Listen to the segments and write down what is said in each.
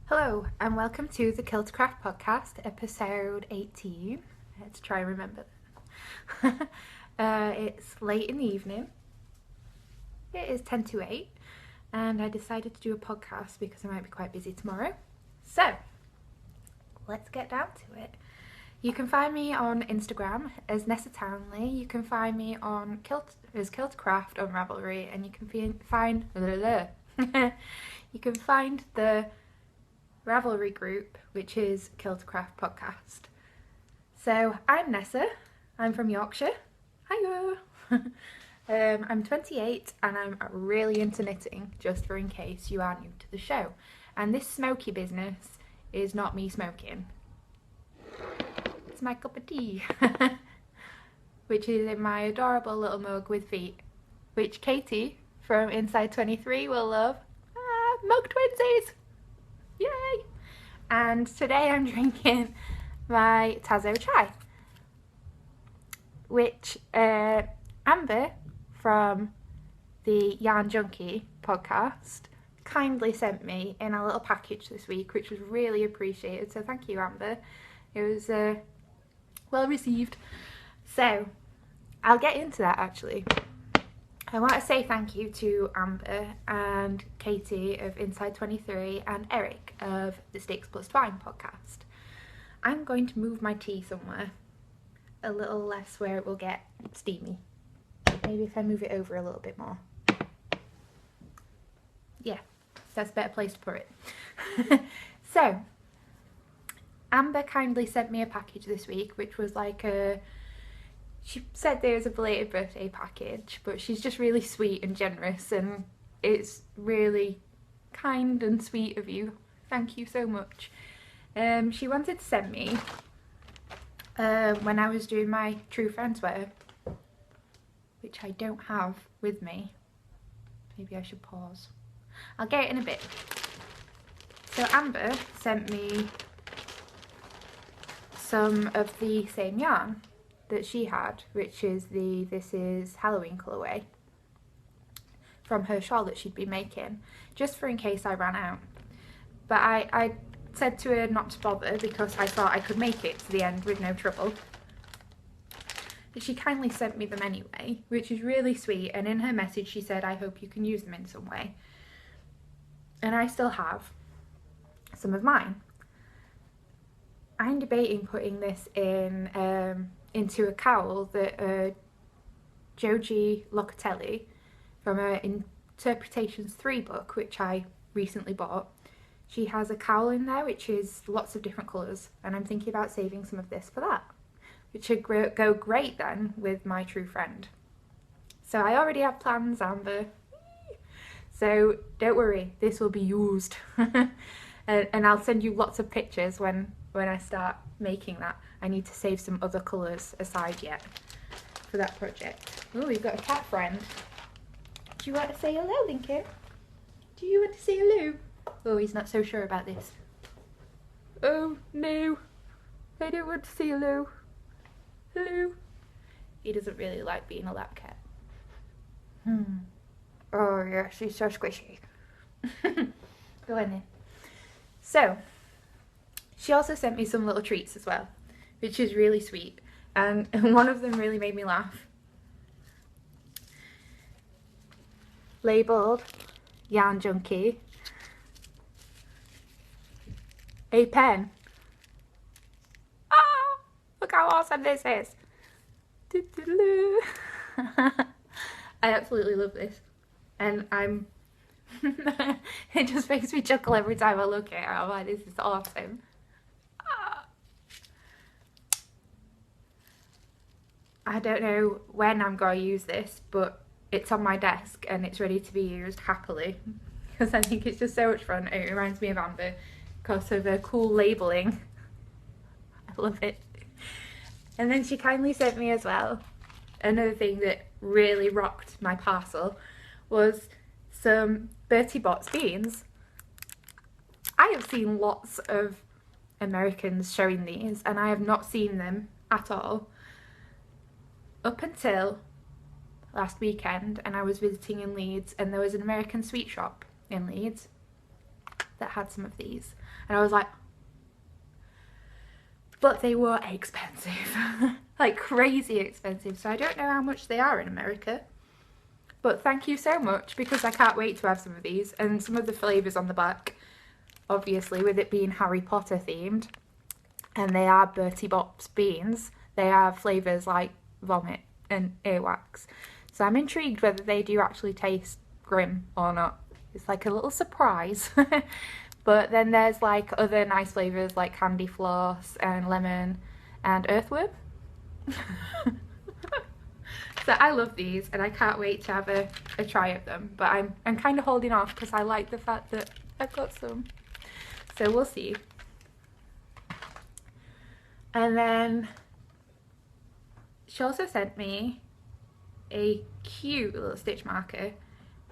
Hello and welcome to the Killtocraft Podcast, episode 18. Let's try and remember that. It's late in the evening. It is 10 to 8 and I decided to do a podcast because I might be quite busy tomorrow. So, let's get down to it. You can find me on Instagram as Nessa Townley. You can find me on Killtocraft on Ravelry, and you can find you can find the Ravelry Group, which is Killtocraft Podcast. So I'm Nessa. I'm from Yorkshire. Hiya. I'm 28 and I'm really into knitting, just for in case you are new to the show. And this smoky business is not me smoking. It's my cup of tea, which is in my adorable little mug with feet, which Katie from Inside 23 will love. Mug twinsies! Yay! And today I'm drinking my Tazo chai, which Amber from the Yarn Junkie podcast kindly sent me in a little package this week, which was really appreciated. So thank you, Amber. It was well received. So I'll get into that actually. I want to say thank you to Amber and Katie of Inside 23 and Eric of the Sticks Plus Twine podcast. I'm going to move my tea somewhere a little less where it will get steamy. Maybe if I move it over a little bit more. Yeah, that's a better place to put it. So, Amber kindly sent me a package this week, which was like she said there was a belated birthday package, but she's just really sweet and generous, and it's really kind and sweet of you. Thank you so much. She wanted to send me, when I was doing my True Friends wear, which I don't have with me. Maybe I should pause. I'll get it in a bit. So Amber sent me some of the same yarn that she had, which is This is Halloween colourway from her shawl that she'd been making, just for in case I ran out. But I said to her not to bother because I thought I could make it to the end with no trouble. But she kindly sent me them anyway, which is really sweet, and in her message she said, I hope you can use them in some way. And I still have some of mine. I'm debating putting this in into a cowl that Joji Locatelli from her Interpretations 3 book, which I recently bought. She has a cowl in there which is lots of different colours, and I'm thinking about saving some of this for that, which should go great then with my true friend. So I already have plans, Amber. So don't worry, this will be used. And I'll send you lots of pictures when I start making that. I need to save some other colours aside yet for that project. Oh, we've got a cat friend. Do you want to say hello, Lincoln? Do you want to say hello? Oh, he's not so sure about this. Oh, no. I don't want to say hello. Hello. He doesn't really like being a lap cat. Oh, yeah, she's so squishy. Go in there. So, she also sent me some little treats as well, which is really sweet, and one of them really made me laugh. Labelled Yarn Junkie. A pen. Oh, look how awesome this is. I absolutely love this, and it just makes me chuckle every time I look at it. I'm like, this is awesome. I don't know when I'm going to use this, but it's on my desk and it's ready to be used happily because I think it's just so much fun. It reminds me of Amber because of her cool labelling. I love it. And then she kindly sent me as well, another thing that really rocked my parcel was some Bertie Bott's beans. I have seen lots of Americans showing these and I have not seen them at all up until last weekend, and I was visiting in Leeds and there was an American sweet shop in Leeds that had some of these. And I was like, but they were expensive. Like crazy expensive. So I don't know how much they are in America. But thank you so much, because I can't wait to have some of these. And some of the flavours on the back, obviously with it being Harry Potter themed, and they are Bertie Bott's beans, they have flavours like vomit and earwax. So I'm intrigued whether they do actually taste grim or not. It's like a little surprise. But then there's like other nice flavours like candy floss and lemon and earthworm. So I love these, and I can't wait to have a try of them. But I'm kind of holding off because I like the fact that I've got some. So we'll see. And then she also sent me a cute little stitch marker,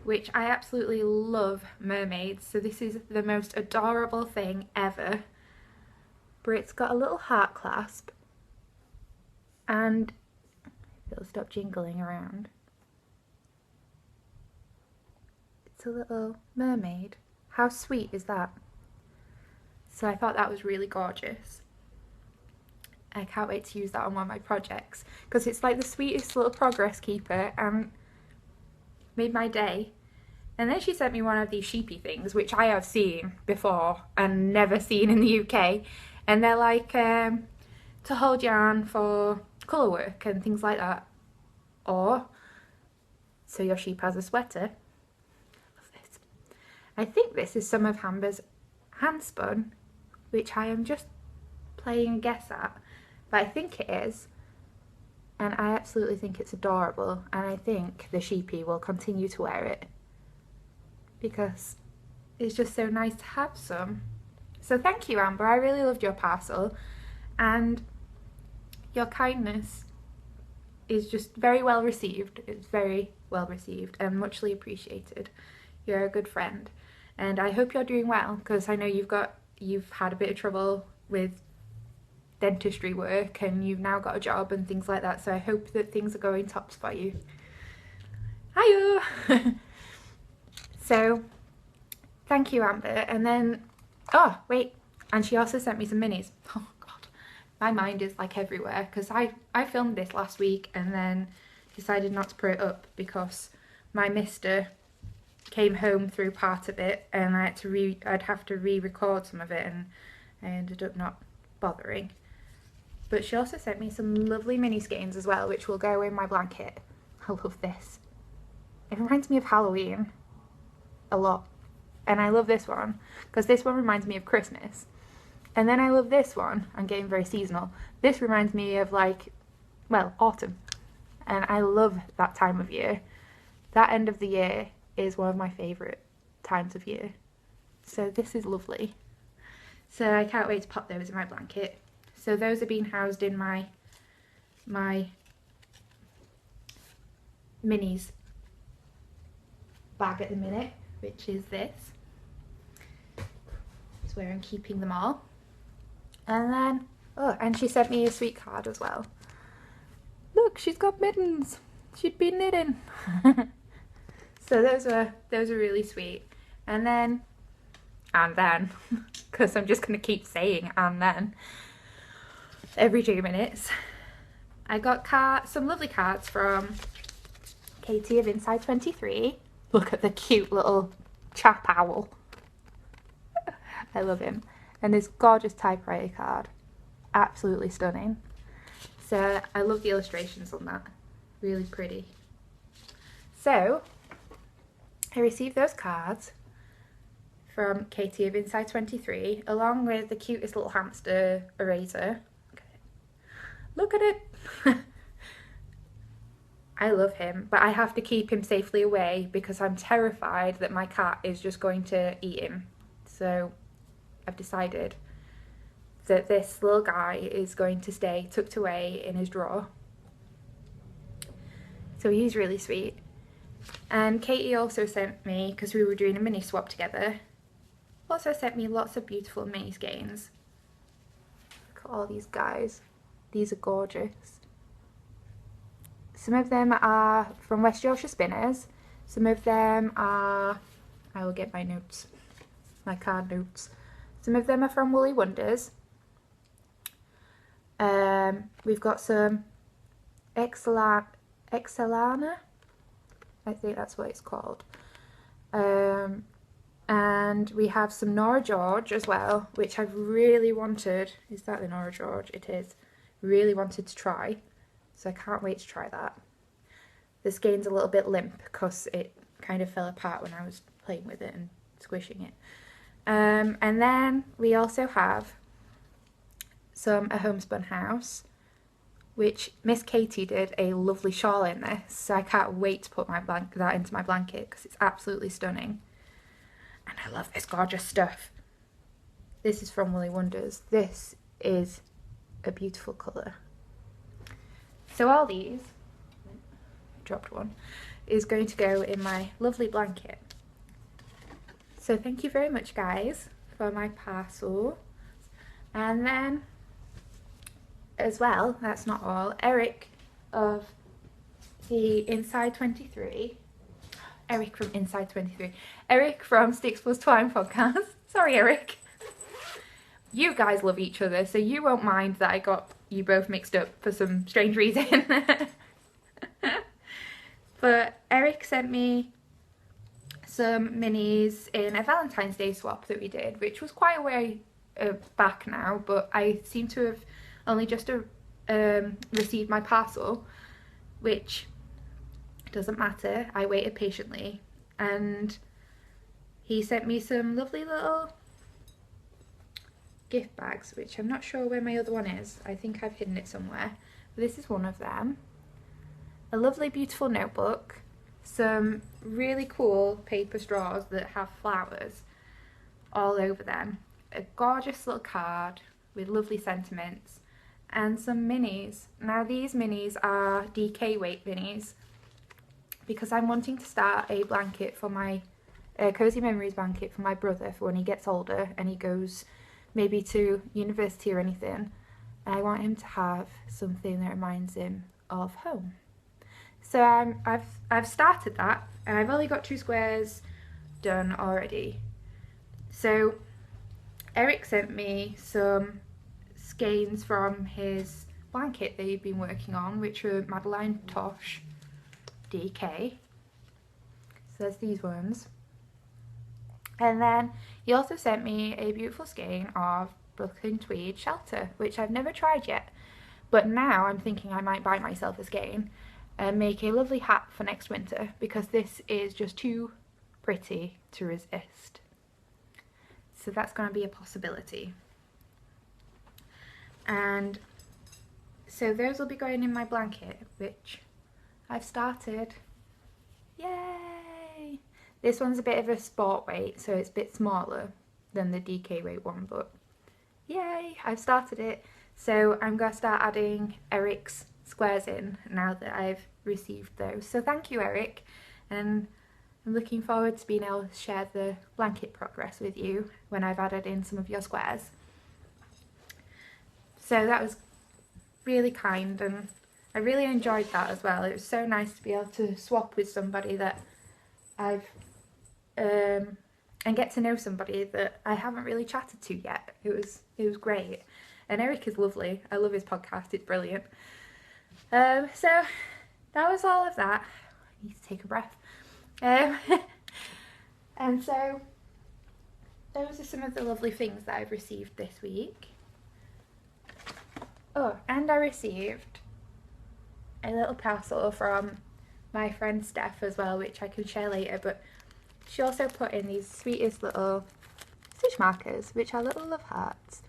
which I absolutely love mermaids. So this is the most adorable thing ever. But it's got a little heart clasp, and it'll stop jingling around. It's a little mermaid. How sweet is that? So I thought that was really gorgeous. I can't wait to use that on one of my projects, because it's like the sweetest little progress keeper, and made my day. And then she sent me one of these sheepy things, which I have seen before and never seen in the UK. And they're like to hold yarn for colour work and things like that. Or so your sheep has a sweater. Love this. I think this is some of Hamber's hand spun, which I am just playing a guess at. But I think it is. And I absolutely think it's adorable. And I think the sheepy will continue to wear it, because it's just so nice to have some. So thank you, Amber. I really loved your parcel, and your kindness is just very well received. It's very well received and muchly appreciated. You're a good friend, and I hope you're doing well, because I know you've had a bit of trouble with dentistry work, and you've now got a job and things like that. So I hope that things are going tops for you. Hiyo! So thank you, Amber. And then, oh wait, and she also sent me some minis. Oh god, my mind is like everywhere, because I filmed this last week and then decided not to put it up because my mister came home through part of it, and I'd have to re-record some of it, and I ended up not bothering. But she also sent me some lovely mini skeins as well, which will go in my blanket. I love this. It reminds me of Halloween a lot. And I love this one, because this one reminds me of Christmas. And then I love this one. I'm getting very seasonal. This reminds me of autumn. And I love that time of year. That end of the year is one of my favourite times of year. So this is lovely. So I can't wait to pop those in my blanket. So those are being housed in my minis bag at the minute, which is this. It's where I'm keeping them all. And then, oh, and she sent me a sweet card as well. Look, she's got mittens. She'd been knitting. So those are really sweet. And then, because I'm just going to keep saying and then every 2 minutes, I got some lovely cards from Katie of Inside 23. Look at the cute little chap owl. I love him. And this gorgeous typewriter card. Absolutely stunning. So I love the illustrations on that. Really pretty. So I received those cards from Katie of Inside 23, along with the cutest little hamster eraser. Look at it. I love him, but I have to keep him safely away because I'm terrified that my cat is just going to eat him. So I've decided that this little guy is going to stay tucked away in his drawer. So he's really sweet. And Katie also sent me, because we were doing a mini swap together, also sent me lots of beautiful mini skeins. Look at all these guys. These are gorgeous. Some of them are from West Yorkshire Spinners. Some of them are, I will get my notes. my card notes. Some of them are from Woolly Wonders. We've got some Excelana, I think that's what it's called. And we have some Nora George as well, which I've really wanted. Is that the Nora George? It is. Really wanted to try, so I can't wait to try that. The skein's a little bit limp because it kind of fell apart when I was playing with it and squishing it. And then we also have A Homespun House, which Miss Katie did a lovely shawl in this, so I can't wait to put that into my blanket because it's absolutely stunning. And I love this gorgeous stuff. This is from Woolly Wonders. This is a beautiful colour. So all these, dropped one, is going to go in my lovely blanket. So thank you very much, guys, for my parcel. And then, as well, that's not all, Eric of the Inside 23, Eric from Inside 23, Eric from Sticks Plus Twine podcast, sorry Eric, you guys love each other, so you won't mind that I got you both mixed up for some strange reason. But Eric sent me some minis in a Valentine's Day swap that we did, which was quite a way back now, but I seem to have only just received my parcel, which doesn't matter. I waited patiently, and he sent me some lovely little gift bags, which I'm not sure where my other one is. I think I've hidden it somewhere. But this is one of them. A lovely beautiful notebook, some really cool paper straws that have flowers all over them, a gorgeous little card with lovely sentiments, and some minis. Now these minis are DK weight minis because I'm wanting to start a blanket for my Cozy Memories blanket for my brother for when he gets older and he goes maybe to university or anything, and I want him to have something that reminds him of home. So I've started that, and I've only got 2 squares done already. So Eric sent me some skeins from his blanket that he'd been working on, which were Madeline Tosh DK. So there's these ones. And then he also sent me a beautiful skein of Brooklyn Tweed Shelter, which I've never tried yet. But now I'm thinking I might buy myself a skein and make a lovely hat for next winter, because this is just too pretty to resist. So that's going to be a possibility. And so those will be going in my blanket, which I've started. Yay! This one's a bit of a sport weight, so it's a bit smaller than the DK weight one, but yay, I've started it. So I'm going to start adding Eric's squares in now that I've received those. So thank you, Eric, and I'm looking forward to being able to share the blanket progress with you when I've added in some of your squares. So that was really kind, and I really enjoyed that as well. It was so nice to be able to swap with somebody that I've and get to know somebody that I haven't really chatted to yet. It was great, and Eric is lovely. I love his podcast, it's brilliant. So that was all of that. I need to take a breath. And so those are some of the lovely things that I've received this week. Oh, and I received a little parcel from my friend Steph as well, which I can share later, but she also put in these sweetest little stitch markers, which are little love hearts.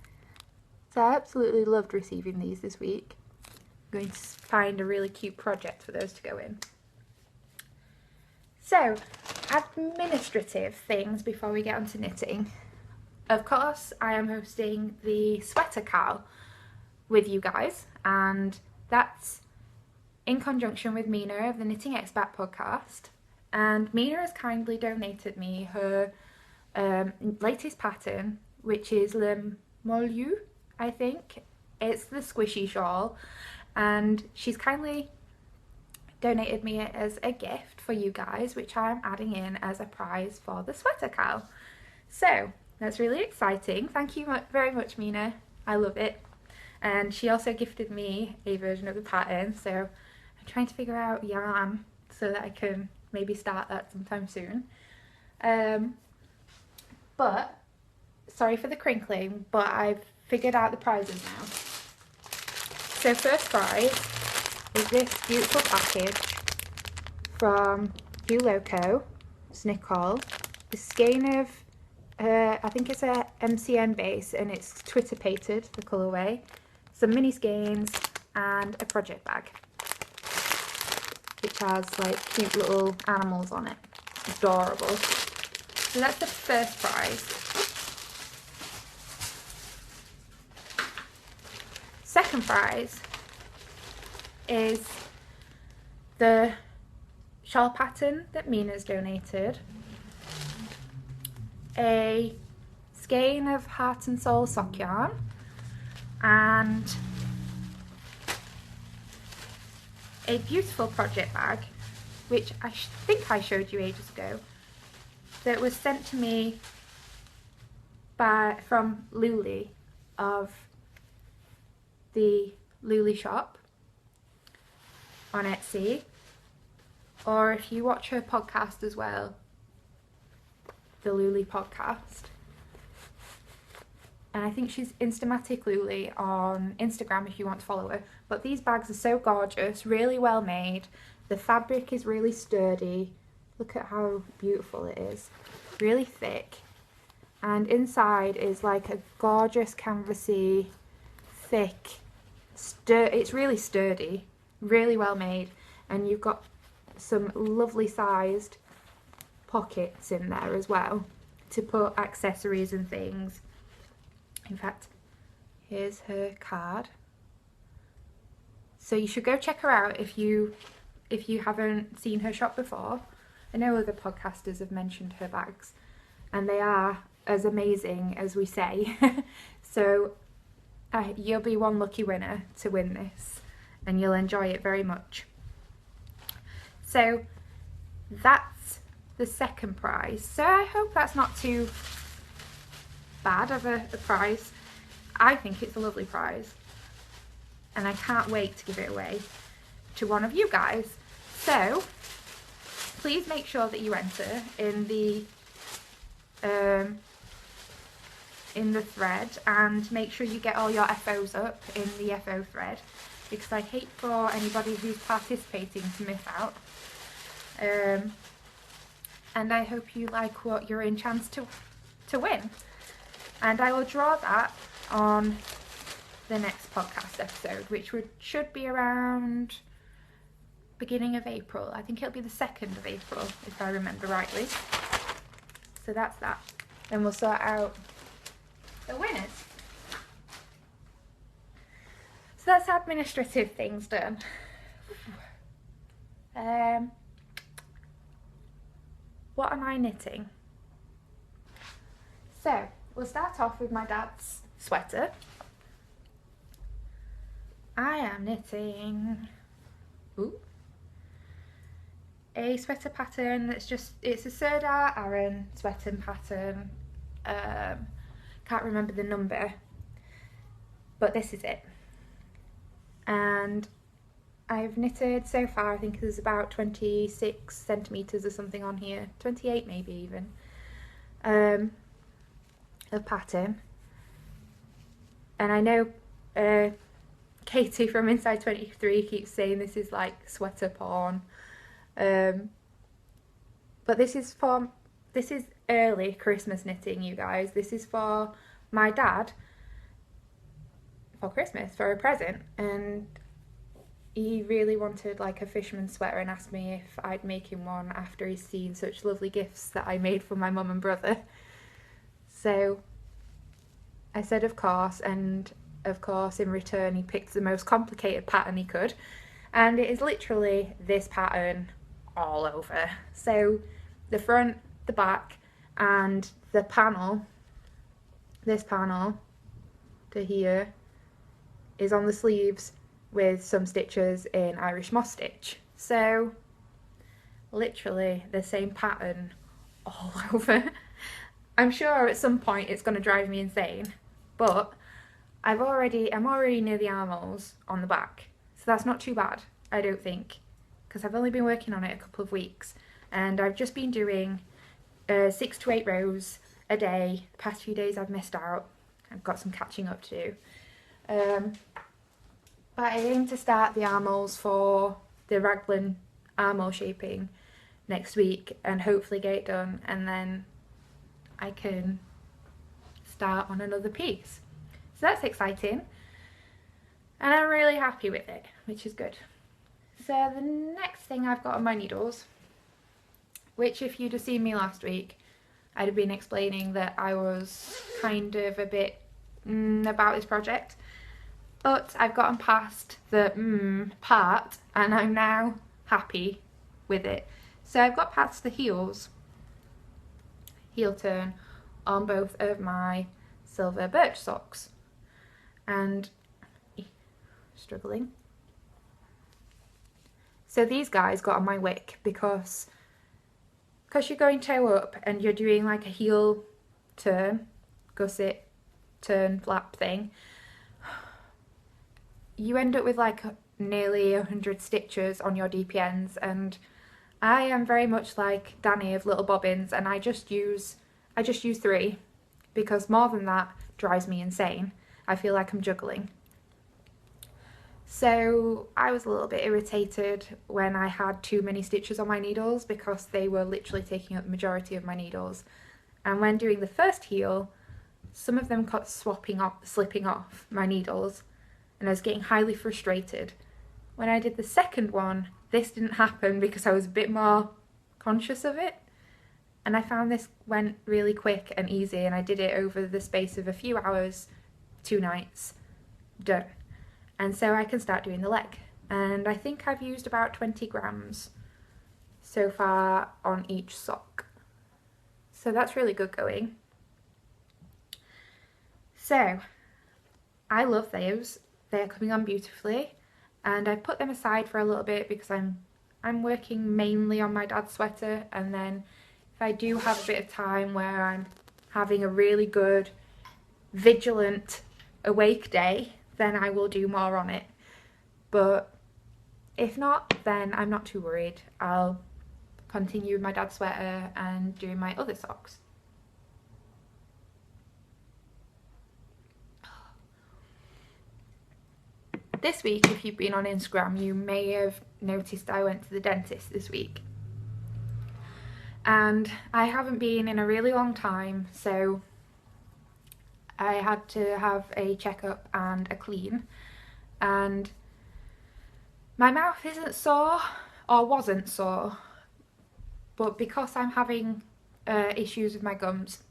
So I absolutely loved receiving these this week. I'm going to find a really cute project for those to go in. So, administrative things before we get on to knitting. Of course, I am hosting the Sweater Cow with you guys, and that's in conjunction with Mina of the Knitting Expat podcast. And Mina has kindly donated me her latest pattern, which is Le Molu, I think. It's the squishy shawl, and she's kindly donated me it as a gift for you guys, which I'm adding in as a prize for the Sweater Cow. So That's really exciting. Thank you very much, Mina. I love it. And she also gifted me a version of the pattern, so I'm trying to figure out yarn so that I can maybe start that sometime soon. But, sorry for the crinkling, but I've figured out the prizes now. So first prize is this beautiful package from Killtocraft, it's Nicole. The skein of, I think it's a MCN base, and it's Twitter painted, the colourway. Some mini skeins and a project bag, which has like cute little animals on it. Adorable. So that's the first prize. Second prize is the shawl pattern that Mina's donated. A skein of Heart and Soul sock yarn, and a beautiful project bag, which I think I showed you ages ago, that was sent to me from Luli of the Luli shop on Etsy, or if you watch her podcast as well, the Luli podcast. And I think she's Instamatic Luli on Instagram if you want to follow her. But these bags are so gorgeous, really well made. The fabric is really sturdy. Look at how beautiful it is. Really thick. And inside is like a gorgeous canvasy, thick, it's really sturdy, really well made. And you've got some lovely sized pockets in there as well to put accessories and things. In fact, here's her card. So you should go check her out if you haven't seen her shop before. I know other podcasters have mentioned her bags, and they are as amazing as we say. So you'll be one lucky winner to win this, and you'll enjoy it very much. So that's the second prize. So I hope that's not too bad of a prize. I think it's a lovely prize, and I can't wait to give it away to one of you guys. So please make sure that you enter in the thread, and make sure you get all your FOs up in the FO thread, because I hate for anybody who's participating to miss out. And I hope you like what you're in chance to win. And I will draw that on the next podcast episode, which should be around beginning of April. I think it'll be the 2nd of April, if I remember rightly. So that's that. Then we'll sort out the winners. So that's administrative things done. What am I knitting? So we'll start off with my dad's sweater. I am knitting a sweater pattern that's it's a Serdar Aran sweater pattern. Can't remember the number, but this is it. And I've knitted so far, I think there's about 26 centimetres or something on here, 28 maybe even, of pattern. And I know Katie from Inside 23 keeps saying this is like sweater porn, but this is early Christmas knitting, you guys. This is for my dad for Christmas, for a present, and he really wanted like a fisherman's sweater and asked me if I'd make him one after he's seen such lovely gifts that I made for my mum and brother. So I said of course, and of course in return he picked the most complicated pattern he could, and it is literally this pattern all over. So the front, the back, and the panel, this panel to here, is on the sleeves with some stitches in Irish moss stitch. So literally the same pattern all over. I'm sure at some point it's going to drive me insane, but I'm already near the armholes on the back, so that's not too bad, I don't think, because I've only been working on it a couple of weeks, and I've just been doing 6 to 8 rows a day. The past few days I've missed out. I've got some catching up to do. But I aim to start the armholes for the raglan armhole shaping next week and hopefully get it done, and then I can start on another piece. So that's exciting, and I'm really happy with it, which is good. So the next thing I've got on my needles, which if you'd have seen me last week, I'd have been explaining that I was kind of a bit about this project, but I've gotten past the part and I'm now happy with it. So I've got past the heel turn on both of my silver birch socks, and struggling. So these guys got on my wick because you're going toe up and you're doing like a heel turn, gusset, turn, flap thing. You end up with like nearly 100 stitches on your DPNs, and I am very much like Danny of Little Bobbins, and I just use 3 because more than that drives me insane. I feel like I'm juggling. So I was a little bit irritated when I had too many stitches on my needles because they were literally taking up the majority of my needles. And when doing the first heel, some of them got slipping off my needles, and I was getting highly frustrated. When I did the second one, this didn't happen because I was a bit more conscious of it, and I found this went really quick and easy, and I did it over the space of a few hours, 2 nights, done. And so I can start doing the leg, and I think I've used about 20 grams so far on each sock, so that's really good going. So I love those. They're coming on beautifully, and I put them aside for a little bit because I'm working mainly on my dad's sweater, and then if I do have a bit of time where I'm having a really good vigilant awake day, then I will do more on it. But if not, then I'm not too worried. I'll continue with my dad's sweater and doing my other socks. This week, if you've been on Instagram, you may have noticed I went to the dentist this week. And I haven't been in a really long time, so I had to have a checkup and a clean. And my mouth isn't sore, or wasn't sore, but because I'm having issues with my gums,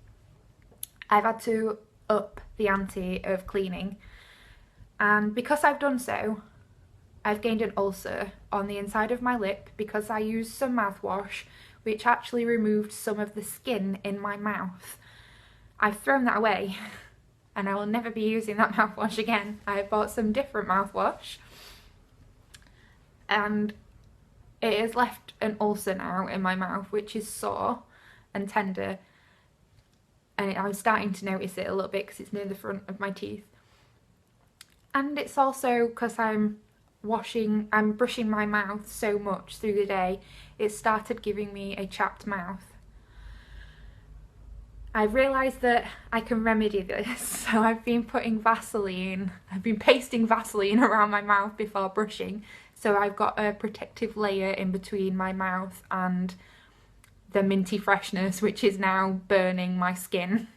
I've had to up the ante of cleaning. And because I've done so, I've gained an ulcer on the inside of my lip because I used some mouthwash which actually removed some of the skin in my mouth. I've thrown that away and I will never be using that mouthwash again. I bought some different mouthwash and it has left an ulcer now in my mouth, which is sore and tender, and I'm starting to notice it a little bit because it's near the front of my teeth. And it's also because I'm brushing my mouth so much through the day, it started giving me a chapped mouth. I've realised that I can remedy this, so I've been pasting Vaseline around my mouth before brushing, so I've got a protective layer in between my mouth and the minty freshness, which is now burning my skin.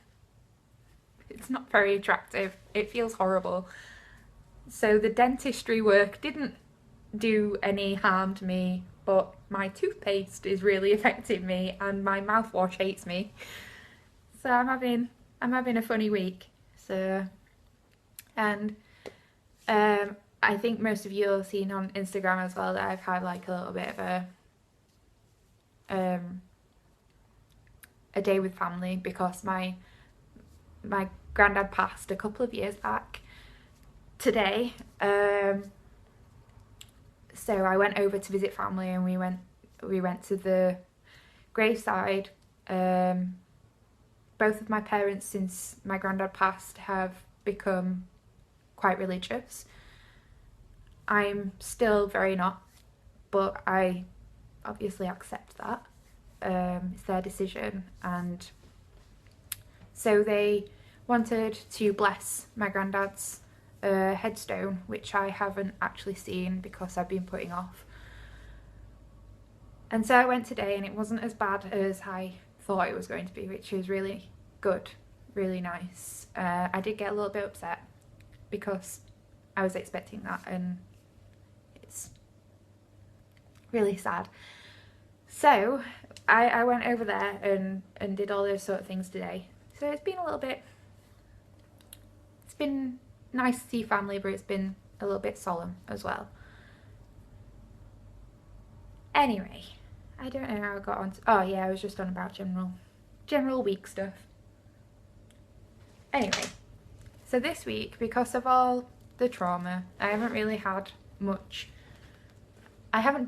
It's not very attractive, it feels horrible. So the dentistry work didn't do any harm to me, but my toothpaste is really affecting me and my mouthwash hates me. So I'm having a funny week. So, and I think most of you have seen on Instagram as well that I've had like a little bit of a day with family because my granddad passed a couple of years back today, so I went over to visit family, and we went to the graveside both of my parents, since my granddad passed, have become quite religious. I'm still very not, but I obviously accept that. It's their decision, and so they wanted to bless my granddad's headstone, which I haven't actually seen because I've been putting off. And so I went today, and it wasn't as bad as I thought it was going to be, which is really good, really nice. I did get a little bit upset because I was expecting that, and it's really sad. So I went over there and did all those sort of things today. So it's been nice to see family, but it's been a little bit solemn as well. Anyway, I don't know how I got on to, oh yeah, I was just on about general week stuff. Anyway, so this week, because of all the trauma, I haven't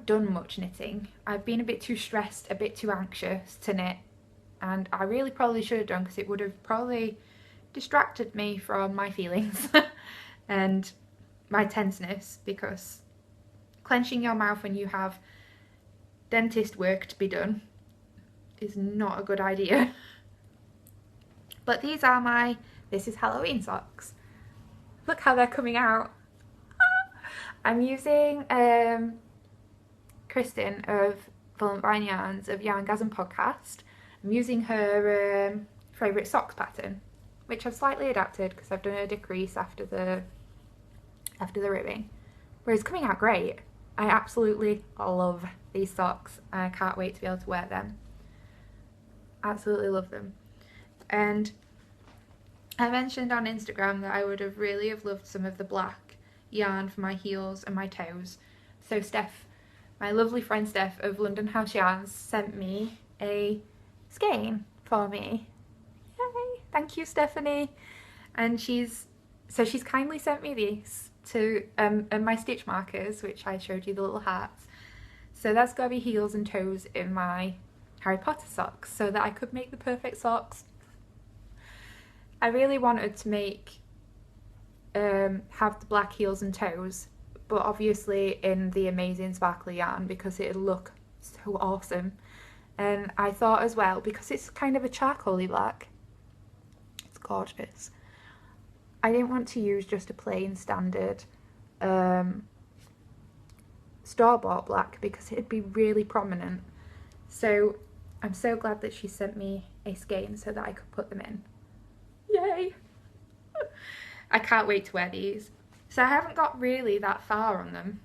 done much knitting. I've been a bit too stressed, a bit too anxious to knit, and I really probably should have done, because it would have probably distracted me from my feelings and my tenseness, because clenching your mouth when you have dentist work to be done is not a good idea. But these are this is Halloween socks. Look how they're coming out. I'm using Kristen of Vine Yarns of Yarngasm podcast. I'm using her favourite socks pattern, which I've slightly adapted because I've done a decrease after the ribbing. But it's coming out great. I absolutely love these socks. I can't wait to be able to wear them. Absolutely love them. And I mentioned on Instagram that I would have really loved some of the black yarn for my heels and my toes. So Steph, my lovely friend Steph of London House Yarns, sent me a skein for me. Yay! Thank you, Stephanie. And she's kindly sent me these to and my stitch markers, which I showed you, the little hearts. So that's got to be heels and toes in my Harry Potter socks, so that I could make the perfect socks. I really wanted to make have the black heels and toes, but obviously in the amazing sparkly yarn, because it'd look so awesome. And I thought as well, because it's kind of a charcoaly black, it's gorgeous, I didn't want to use just a plain standard store-bought black, because it'd be really prominent. So I'm so glad that she sent me a skein so that I could put them in. Yay! I can't wait to wear these. So I haven't got really that far on them,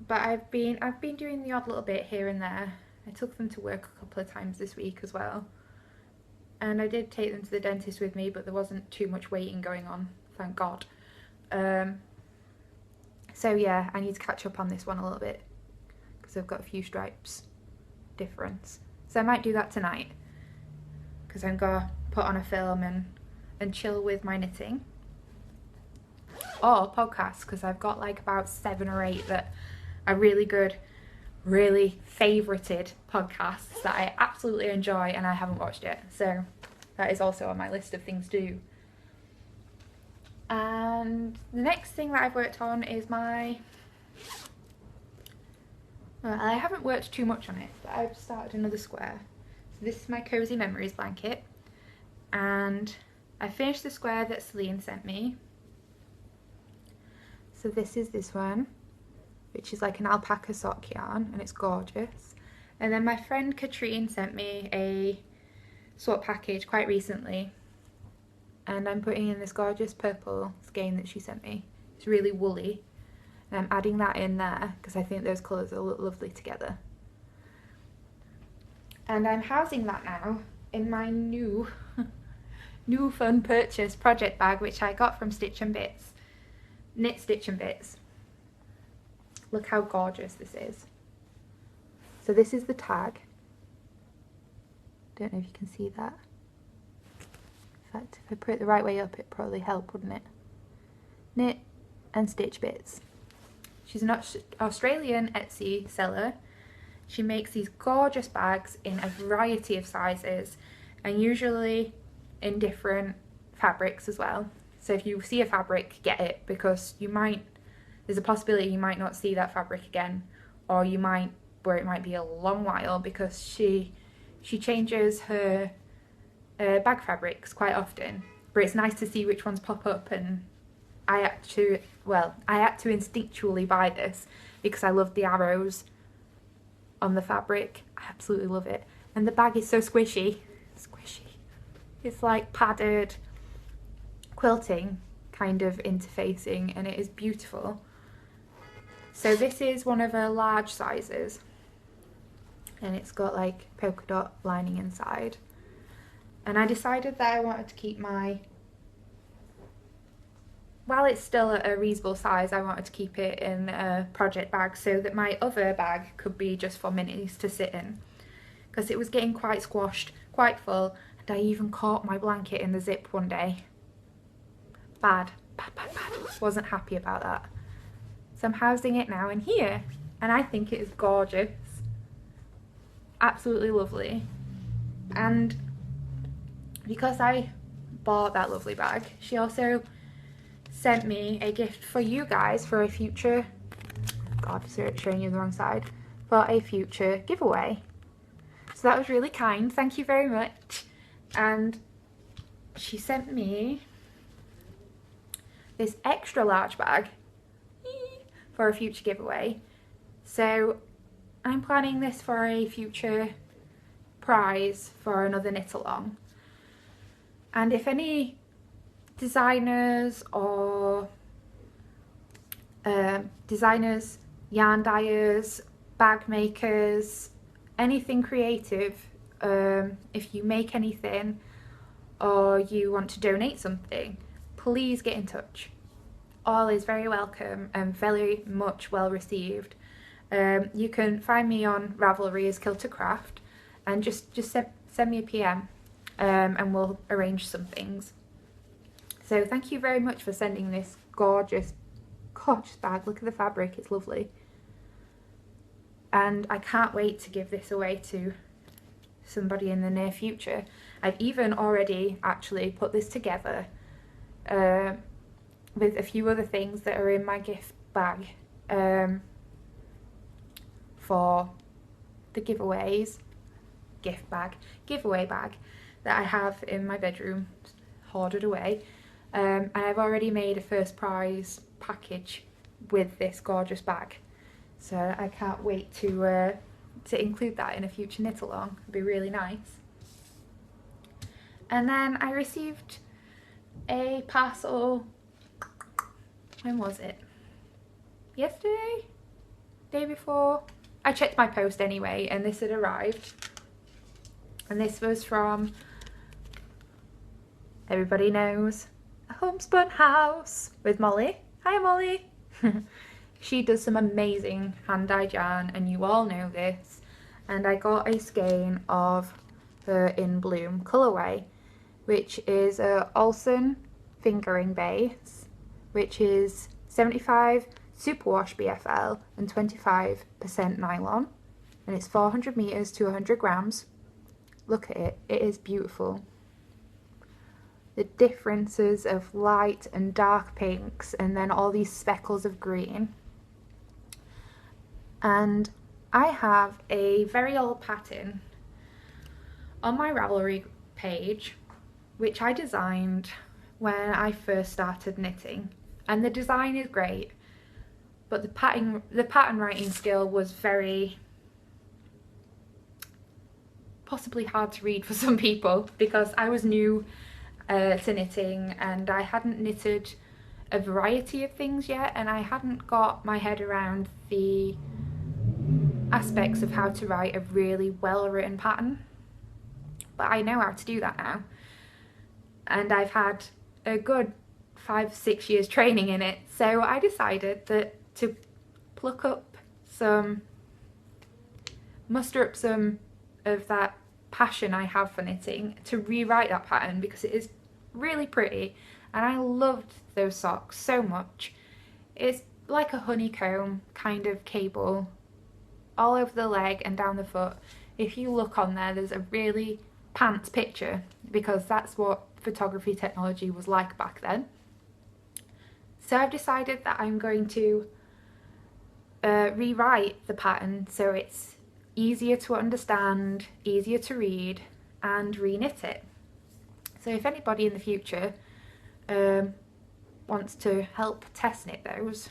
but I've been doing the odd little bit here and there. I took them to work a couple of times this week as well, and I did take them to the dentist with me, but there wasn't too much waiting going on, thank God. So yeah, I need to catch up on this one a little bit, because I've got a few stripes difference. So I might do that tonight, because I'm gonna put on a film and chill with my knitting. Or podcasts, because I've got like about 7 or 8 that are really good, really favourited podcasts that I absolutely enjoy and I haven't watched yet. So that is also on my list of things to do. And the next thing that I've worked on is well, I haven't worked too much on it, but I've started another square. So this is my Cozy Memories blanket, and I finished the square that Celine sent me. So this is this one, which is like an alpaca sock yarn, and it's gorgeous. And then my friend Katrine sent me a swap package quite recently, and I'm putting in this gorgeous purple skein that she sent me. It's really woolly, and I'm adding that in there because I think those colours will look lovely together. And I'm housing that now in my new fun purchase project bag, which I got from Stitch and Bits. Knit Stitch and Bits. Look how gorgeous this is. So this is the tag. Don't know if you can see that. In fact, if I put it the right way up, it'd probably help, wouldn't it? Knit and Stitch Bits. She's an Australian Etsy seller. She makes these gorgeous bags in a variety of sizes and usually in different fabrics as well. So if you see a fabric, get it, because there's a possibility you might not see that fabric again, or it might be a long while, because she changes her bag fabrics quite often. But it's nice to see which ones pop up, and I had to instinctually buy this because I love the arrows on the fabric. I absolutely love it. And the bag is so squishy. It's like padded quilting kind of interfacing, and it is beautiful. So this is one of her large sizes, and it's got like polka dot lining inside. And I decided that I wanted to keep while it's still a reasonable size, I wanted to keep it in a project bag so that my other bag could be just for minis to sit in, because it was getting quite squashed, quite full, and I even caught my blanket in the zip one day. Bad. Wasn't happy about that. So I'm housing it now in here, and I think it is gorgeous. Absolutely lovely. And because I bought that lovely bag, she also sent me a gift for you guys for a future, showing you the wrong side, for a future giveaway. So that was really kind, thank you very much. And she sent me this extra large bag for a future giveaway. So I'm planning this for a future prize for another knit along. And if any designers or yarn dyers, bag makers, anything creative, if you make anything or you want to donate something, please get in touch. All is very welcome and very much well received. You can find me on Ravelry as Killtocraft, and just send me a PM, and we'll arrange some things. So thank you very much for sending this gorgeous bag. Look at the fabric, it's lovely. And I can't wait to give this away to somebody in the near future. I've even already actually put this together with a few other things that are in my gift bag for the giveaway bag that I have in my bedroom hoarded away. And I've already made a first prize package with this gorgeous bag, so I can't wait to include that in a future knit along. It'd be really nice. And then I received a parcel, when was it? Yesterday? Day before? I checked my post anyway, and this had arrived. And this was from, everybody knows, A Homespun House with Molly. Hi Molly! She does some amazing hand-dyed yarn, and you all know this. And I got a skein of her In Bloom colourway, which is a Olsen fingering base, which is 75 superwash BFL and 25% nylon, and it's 400 meters to 100 grams. Look at it, it is beautiful. The differences of light and dark pinks, and then all these speckles of green. And I have a very old pattern on my Ravelry page, which I designed when I first started knitting, and the design is great, but the pattern writing skill was very possibly hard to read for some people, because I was new to knitting and I hadn't knitted a variety of things yet, and I hadn't got my head around the aspects of how to write a really well written pattern. But I know how to do that now, and I've had a good 5-6 years training in it, so I decided that to muster up some of that passion I have for knitting, to rewrite that pattern, because it is really pretty and I loved those socks so much. It's like a honeycomb kind of cable all over the leg and down the foot. If you look on there, there's a really pants picture, because that's what photography technology was like back then. So I've decided that I'm going to rewrite the pattern so it's easier to understand, easier to read, and reknit it. So if anybody in the future wants to help test knit those,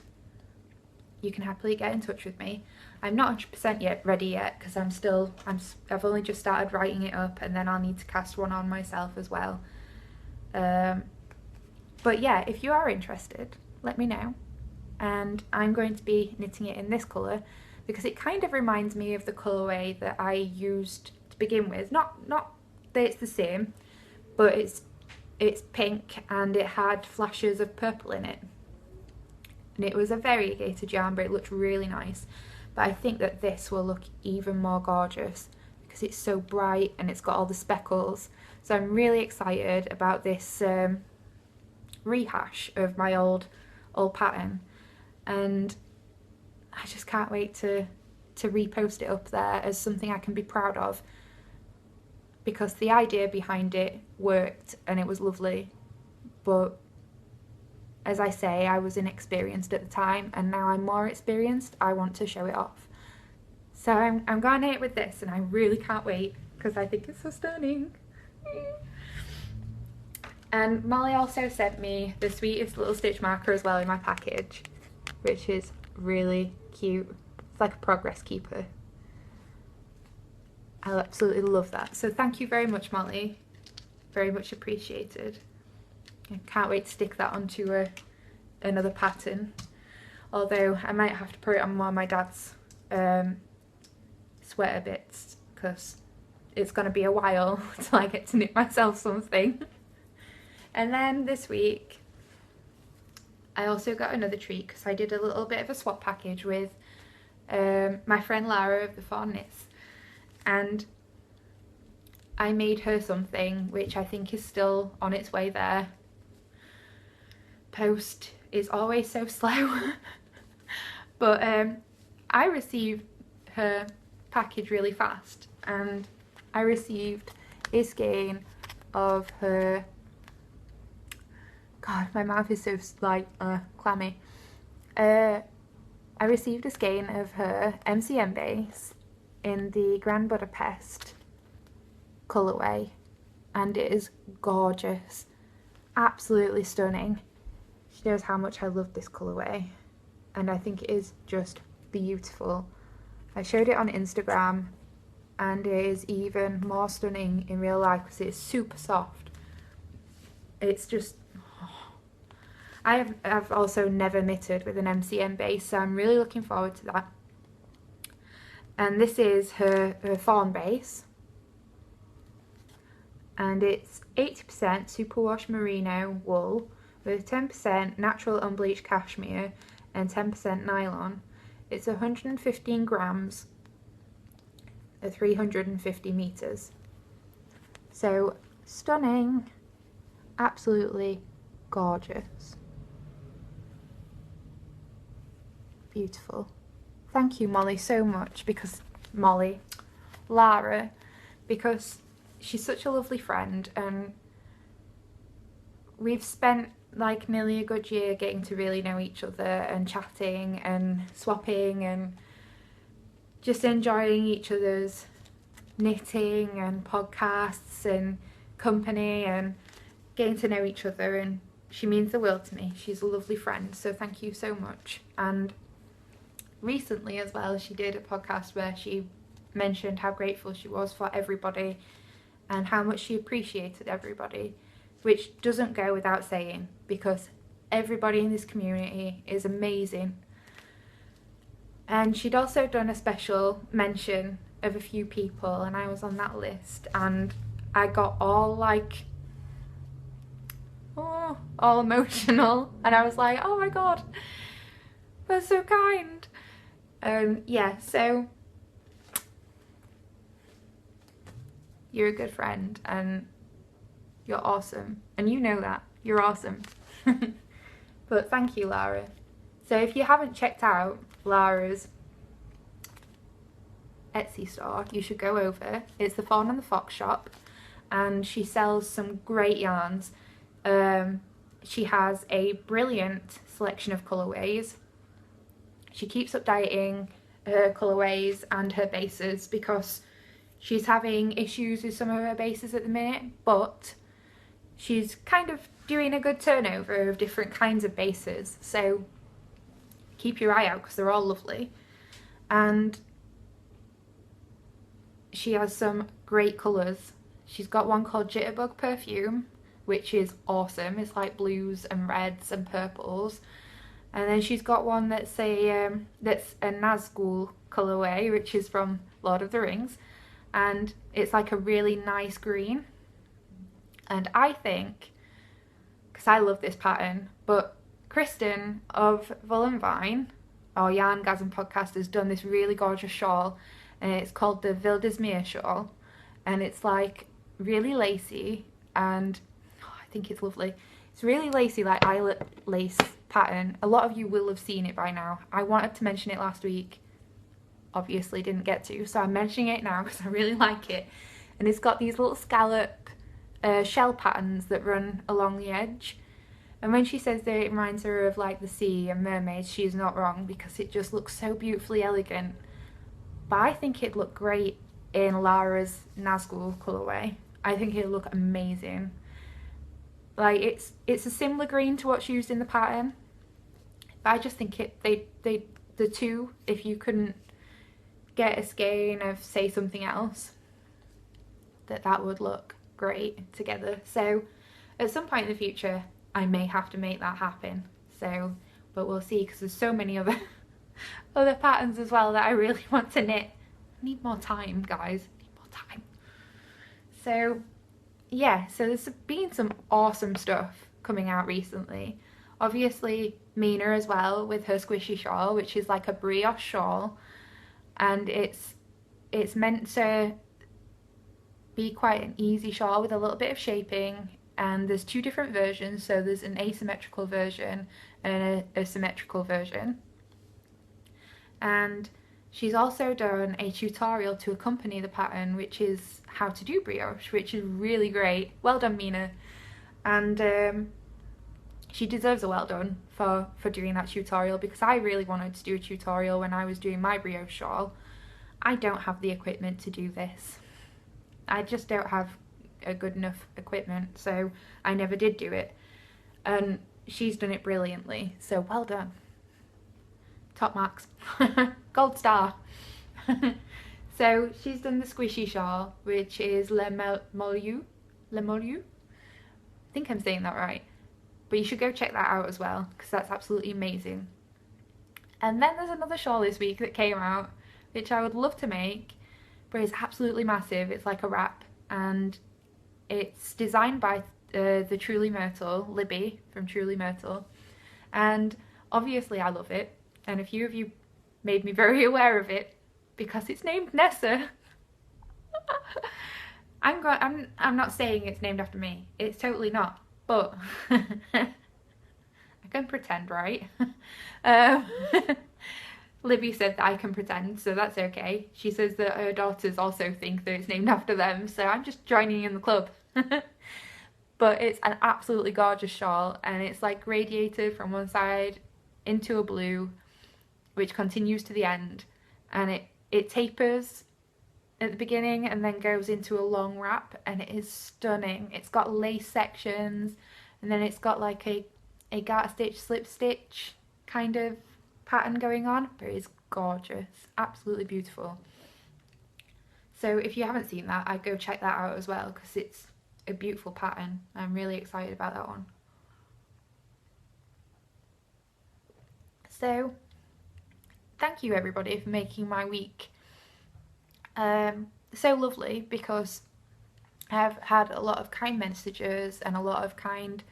you can happily get in touch with me. I'm not 100% yet ready yet, because I've only just started writing it up, and then I'll need to cast one on myself as well. But yeah, if you are interested, let me know. And I'm going to be knitting it in this colour, because it kind of reminds me of the colourway that I used to begin with. Not that it's the same, but it's pink and it had flashes of purple in it. And it was a variegated yarn, but it looked really nice. But I think that this will look even more gorgeous because it's so bright and it's got all the speckles. So I'm really excited about this rehash of my old pattern, and I just can't wait to repost it up there as something I can be proud of, because the idea behind it worked and it was lovely, but as I say, I was inexperienced at the time, and now I'm more experienced. I want to show it off. So I'm going to knit with this, and I really can't wait because I think it's so stunning. And Molly also sent me the sweetest little stitch marker as well in my package, which is really cute. It's like a progress keeper. I absolutely love that. So thank you very much, Molly. Very much appreciated. I can't wait to stick that onto another pattern, although I might have to put it on one of my dad's sweater bits, because it's going to be a while till I get to knit myself something. And then this week I also got another treat, because I did a little bit of a swap package with my friend Lara of the Fawn Knits, and I made her something which I think is still on its way there. Post is always so slow. But I received her package really fast, and I received a skein of her, god, my mouth is so like clammy. I received a skein of her MCM base in the Grand Budapest colourway, and it is gorgeous, absolutely stunning. She knows how much I love this colourway, and I think it is just beautiful. I showed it on Instagram, and it is even more stunning in real life because it's super soft. It's just, I've also never knitted with an MCM base, so I'm really looking forward to that. And this is her fawn base, and it's 80% superwash merino wool with 10% natural unbleached cashmere and 10% nylon. It's 115 grams at 350 meters. So stunning, absolutely gorgeous, beautiful. Thank you, Molly, so much, because Lara, because she's such a lovely friend, and we've spent like nearly a good year getting to really know each other and chatting and swapping and just enjoying each other's knitting and podcasts and company and getting to know each other, and she means the world to me. She's a lovely friend, so thank you so much. And recently as well, she did a podcast where she mentioned how grateful she was for everybody and how much she appreciated everybody, which doesn't go without saying, because everybody in this community is amazing. And she'd also done a special mention of a few people, and I was on that list, and I got all like, all emotional, and I was like, oh my god, they're so kind. Yeah, so you're a good friend, and you're awesome, and you know that. You're awesome. But thank you, Lara. So if you haven't checked out Lara's Etsy store, you should go over. It's the Fawn and the Fox shop, and she sells some great yarns. She has a brilliant selection of colourways. She keeps updating her colourways and her bases because she's having issues with some of her bases at the minute, but she's kind of doing a good turnover of different kinds of bases, so keep your eye out because they're all lovely. And she has some great colours. She's got one called Jitterbug Perfume, which is awesome. It's like blues and reds and purples. And then she's got one that's a Nazgul colourway, which is from Lord of the Rings, and it's like a really nice green. And I think, because I love this pattern, but Kristen of Vine, our Yarngasm podcast, has done this really gorgeous shawl, and it's called the Wildesmeer shawl, and it's like really lacy, and I think it's lovely. It's really lacy, like eyelet lace pattern. A lot of you will have seen it by now. I wanted to mention it last week, obviously didn't get to, so I'm mentioning it now because I really like it. And it's got these little scallop shell patterns that run along the edge, and when she says that it reminds her of like the sea and mermaids, she's not wrong, because it just looks so beautifully elegant. But I think it'd look great in Lara's Nazgul colourway. I think it'd look amazing. Like it's a similar green to what's used in the pattern, but I just think the two, if you couldn't get a skein of say something else, that would look great together. So at some point in the future I may have to make that happen, so but we'll see, because there's so many other patterns as well that I really want to knit. I need more time, guys. I need more time. So yeah, so there's been some awesome stuff coming out recently. Obviously Mina as well, with her squishy shawl, which is like a brioche shawl, and it's meant to be quite an easy shawl with a little bit of shaping. And there's two different versions, so there's an asymmetrical version and a symmetrical version. And she's also done a tutorial to accompany the pattern, which is how to do brioche, which is really great. Well done, Mina. And she deserves a well done for doing that tutorial, because I really wanted to do a tutorial when I was doing my brioche shawl. I don't have the equipment to do this. I just don't have a good enough equipment, so I never did do it. And she's done it brilliantly, so well done. Top marks. Gold star. So she's done the squishy shawl, which is Le Molieu. I think I'm saying that right, but you should go check that out as well, because that's absolutely amazing. And then there's another shawl this week that came out, which I would love to make, but it's absolutely massive. It's like a wrap, and it's designed by the Truly Myrtle, Libby from Truly Myrtle, and obviously I love it, and a few of you made me very aware of it because it's named Nessa. I'm not saying it's named after me. It's totally not, but I can pretend, right? Libby said that I can pretend, so that's okay. She says that her daughters also think that it's named after them, so I'm just joining in the club. But it's an absolutely gorgeous shawl, and it's like radiated from one side into a blue, which continues to the end, and it tapers at the beginning and then goes into a long wrap, and it is stunning. It's got lace sections, and then it's got like a garter stitch, slip stitch kind of pattern going on, but it is gorgeous, absolutely beautiful. So if you haven't seen that, I'd go check that out as well, because it's a beautiful pattern. I'm really excited about that one. So thank you everybody for making my week so lovely, because I've had a lot of kind messages and a lot of kind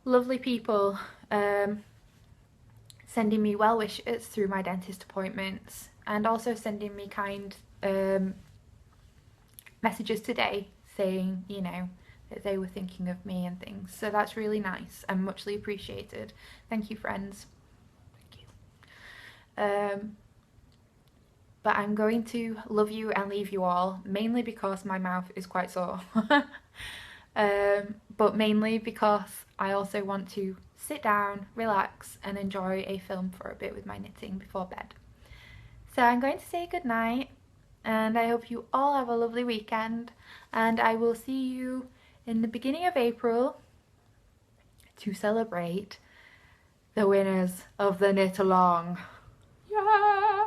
lovely people sending me well wishes through my dentist appointments, and also sending me kind messages today saying, you know, that they were thinking of me and things. So that's really nice and muchly appreciated. Thank you, friends. Thank you. but I'm going to love you and leave you all, mainly because my mouth is quite sore. But mainly because I also want to sit down, relax, and enjoy a film for a bit with my knitting before bed. So I'm going to say goodnight, and I hope you all have a lovely weekend, and I will see you in the beginning of April to celebrate the winners of the knit along. Yeah!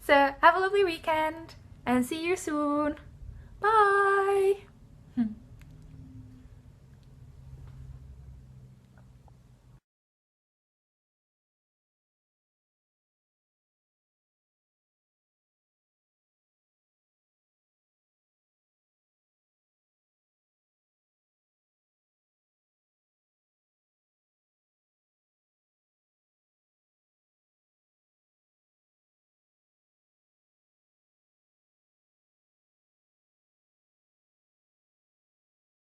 So have a lovely weekend and see you soon. Bye!